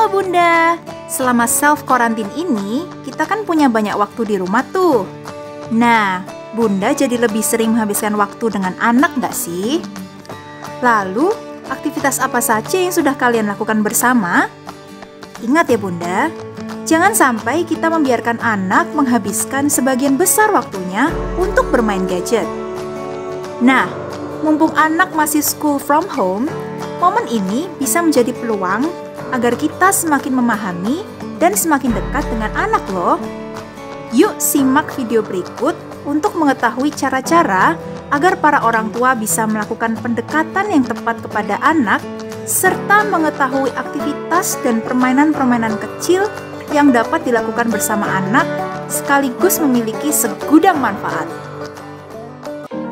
Halo Bunda, selama self-quarantine ini, kita kan punya banyak waktu di rumah tuh. Nah, Bunda jadi lebih sering menghabiskan waktu dengan anak nggak sih? Lalu, aktivitas apa saja yang sudah kalian lakukan bersama? Ingat ya Bunda, jangan sampai kita membiarkan anak menghabiskan sebagian besar waktunya untuk bermain gadget. Nah, mumpung anak masih school from home, momen ini bisa menjadi peluang agar kita semakin memahami dan semakin dekat dengan anak loh. Yuk simak video berikut untuk mengetahui cara-cara agar para orang tua bisa melakukan pendekatan yang tepat kepada anak serta mengetahui aktivitas dan permainan-permainan kecil yang dapat dilakukan bersama anak sekaligus memiliki segudang manfaat.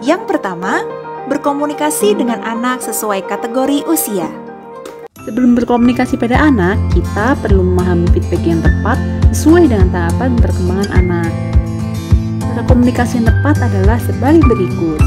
Yang pertama, berkomunikasi dengan anak sesuai kategori usia. Sebelum berkomunikasi pada anak, kita perlu memahami feedback yang tepat sesuai dengan tahapan perkembangan anak. Cara komunikasi yang tepat adalah sebagai berikut.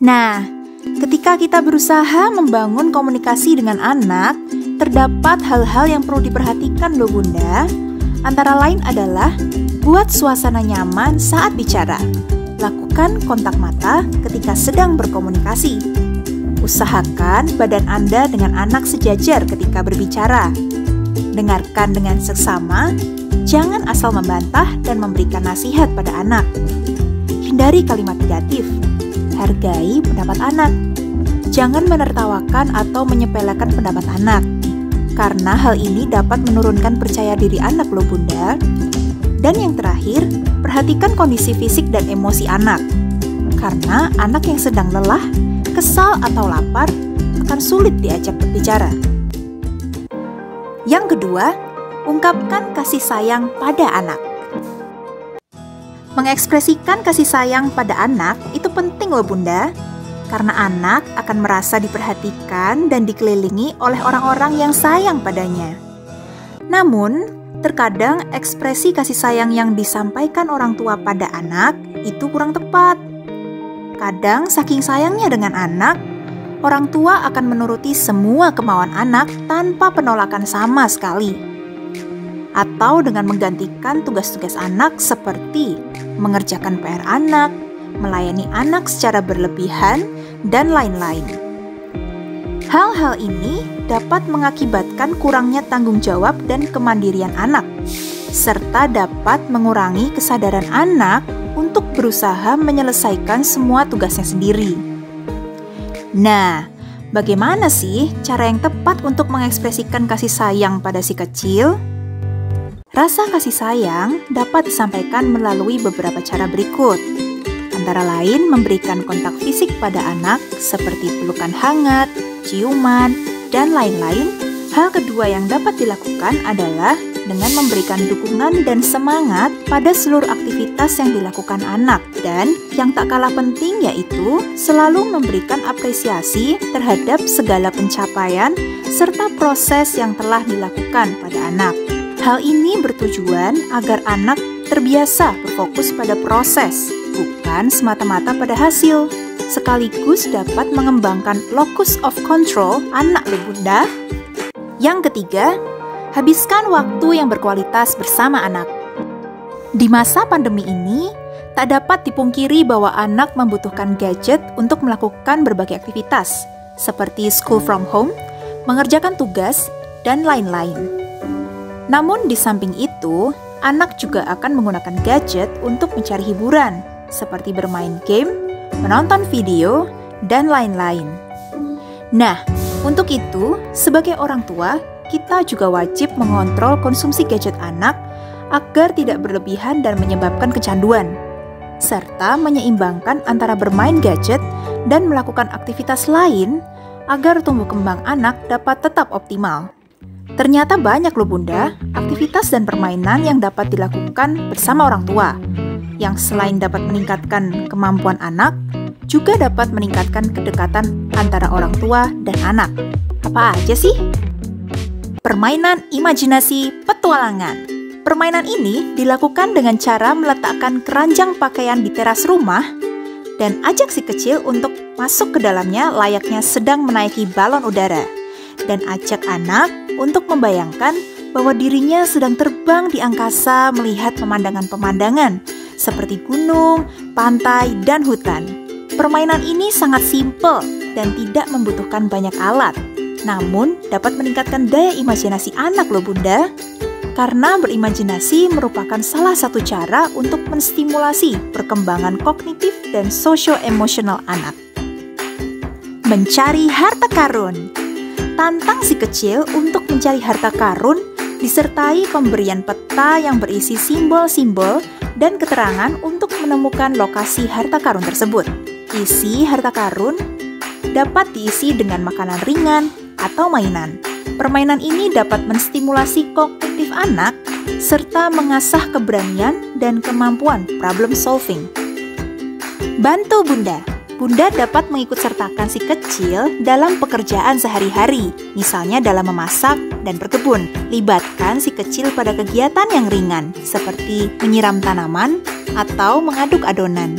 Nah, ketika kita berusaha membangun komunikasi dengan anak, terdapat hal-hal yang perlu diperhatikan loh Bunda. Antara lain adalah buat suasana nyaman saat bicara. Lakukan kontak mata ketika sedang berkomunikasi. Usahakan badan Anda dengan anak sejajar ketika berbicara. Dengarkan dengan seksama, jangan asal membantah dan memberikan nasihat pada anak. Hindari kalimat negatif. Hargai pendapat anak. Jangan menertawakan atau menyepelekan pendapat anak, karena hal ini dapat menurunkan percaya diri anak loh Bunda. Dan yang terakhir, perhatikan kondisi fisik dan emosi anak, karena anak yang sedang lelah, kesal atau lapar akan sulit diajak berbicara. Yang kedua, ungkapkan kasih sayang pada anak. Mengekspresikan kasih sayang pada anak itu penting loh Bunda, karena anak akan merasa diperhatikan dan dikelilingi oleh orang-orang yang sayang padanya. Namun, terkadang ekspresi kasih sayang yang disampaikan orang tua pada anak itu kurang tepat. Kadang saking sayangnya dengan anak, orang tua akan menuruti semua kemauan anak tanpa penolakan sama sekali. Atau dengan menggantikan tugas-tugas anak seperti mengerjakan PR anak, melayani anak secara berlebihan, dan lain-lain. Hal-hal ini dapat mengakibatkan kurangnya tanggung jawab dan kemandirian anak, serta dapat mengurangi kesadaran anak untuk berusaha menyelesaikan semua tugasnya sendiri. Nah, bagaimana sih cara yang tepat untuk mengekspresikan kasih sayang pada si kecil? Rasa kasih sayang dapat disampaikan melalui beberapa cara berikut. Antara lain memberikan kontak fisik pada anak seperti pelukan hangat, ciuman, dan lain-lain. Hal kedua yang dapat dilakukan adalah dengan memberikan dukungan dan semangat pada seluruh aktivitas yang dilakukan anak. Dan yang tak kalah penting yaitu selalu memberikan apresiasi terhadap segala pencapaian serta proses yang telah dilakukan pada anak. Hal ini bertujuan agar anak terbiasa berfokus pada proses, bukan semata-mata pada hasil. Sekaligus dapat mengembangkan locus of control anak loh Bunda. Yang ketiga, habiskan waktu yang berkualitas bersama anak. Di masa pandemi ini, tak dapat dipungkiri bahwa anak membutuhkan gadget untuk melakukan berbagai aktivitas, seperti school from home, mengerjakan tugas, dan lain-lain. Namun di samping itu, anak juga akan menggunakan gadget untuk mencari hiburan, seperti bermain game, menonton video, dan lain-lain. Nah, untuk itu, sebagai orang tua, kita juga wajib mengontrol konsumsi gadget anak agar tidak berlebihan dan menyebabkan kecanduan, serta menyeimbangkan antara bermain gadget dan melakukan aktivitas lain agar tumbuh kembang anak dapat tetap optimal. Ternyata banyak loh Bunda, aktivitas dan permainan yang dapat dilakukan bersama orang tua, yang selain dapat meningkatkan kemampuan anak, juga dapat meningkatkan kedekatan antara orang tua dan anak. Apa aja sih? Permainan imajinasi petualangan. Permainan ini dilakukan dengan cara meletakkan keranjang pakaian di teras rumah dan ajak si kecil untuk masuk ke dalamnya layaknya sedang menaiki balon udara. Dan ajak anak untuk membayangkan bahwa dirinya sedang terbang di angkasa melihat pemandangan-pemandangan seperti gunung, pantai, dan hutan. Permainan ini sangat simpel dan tidak membutuhkan banyak alat, namun dapat meningkatkan daya imajinasi anak loh Bunda. Karena berimajinasi merupakan salah satu cara untuk menstimulasi perkembangan kognitif dan socio-emosional anak. Mencari harta karun. Tantang si kecil untuk mencari harta karun disertai pemberian peta yang berisi simbol-simbol dan keterangan untuk menemukan lokasi harta karun tersebut. Isi harta karun dapat diisi dengan makanan ringan atau mainan. Permainan ini dapat menstimulasi kognitif anak serta mengasah keberanian dan kemampuan problem solving. Bantu Bunda. Bunda dapat mengikutsertakan si kecil dalam pekerjaan sehari-hari, misalnya dalam memasak dan berkebun. Libatkan si kecil pada kegiatan yang ringan, seperti menyiram tanaman atau mengaduk adonan.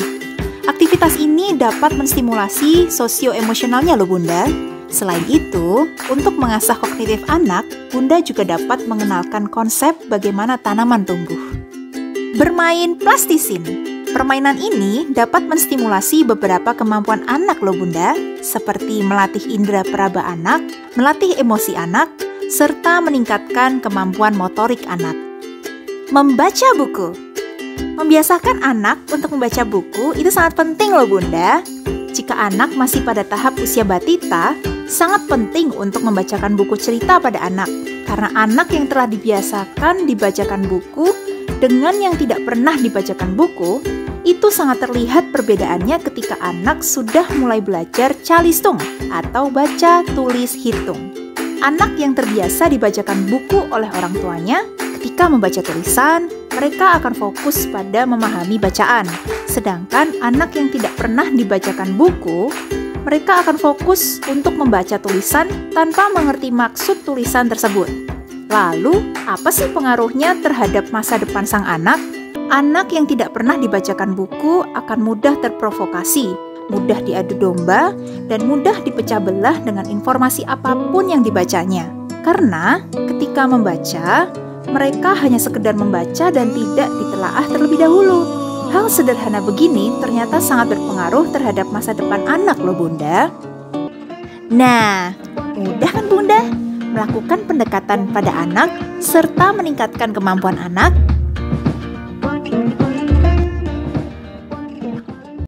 Aktivitas ini dapat menstimulasi sosio-emosionalnya loh Bunda. Selain itu, untuk mengasah kognitif anak, Bunda juga dapat mengenalkan konsep bagaimana tanaman tumbuh. Bermain plastisin. Permainan ini dapat menstimulasi beberapa kemampuan anak loh Bunda, seperti melatih indera peraba anak, melatih emosi anak, serta meningkatkan kemampuan motorik anak. Membaca buku. Membiasakan anak untuk membaca buku itu sangat penting loh Bunda. Jika anak masih pada tahap usia batita, sangat penting untuk membacakan buku cerita pada anak, karena anak yang telah dibiasakan dibacakan buku dengan yang tidak pernah dibacakan buku, itu sangat terlihat perbedaannya ketika anak sudah mulai belajar calistung atau baca tulis hitung. Anak yang terbiasa dibacakan buku oleh orang tuanya, ketika membaca tulisan, mereka akan fokus pada memahami bacaan. Sedangkan anak yang tidak pernah dibacakan buku, mereka akan fokus untuk membaca tulisan tanpa mengerti maksud tulisan tersebut. Lalu, apa sih pengaruhnya terhadap masa depan sang anak? Anak yang tidak pernah dibacakan buku akan mudah terprovokasi, mudah diadu domba, dan mudah dipecah belah dengan informasi apapun yang dibacanya. Karena ketika membaca, mereka hanya sekedar membaca dan tidak ditelaah terlebih dahulu. Hal sederhana begini ternyata sangat berpengaruh terhadap masa depan anak loh Bunda. Nah, mudah kan Bunda? Melakukan pendekatan pada anak serta meningkatkan kemampuan anak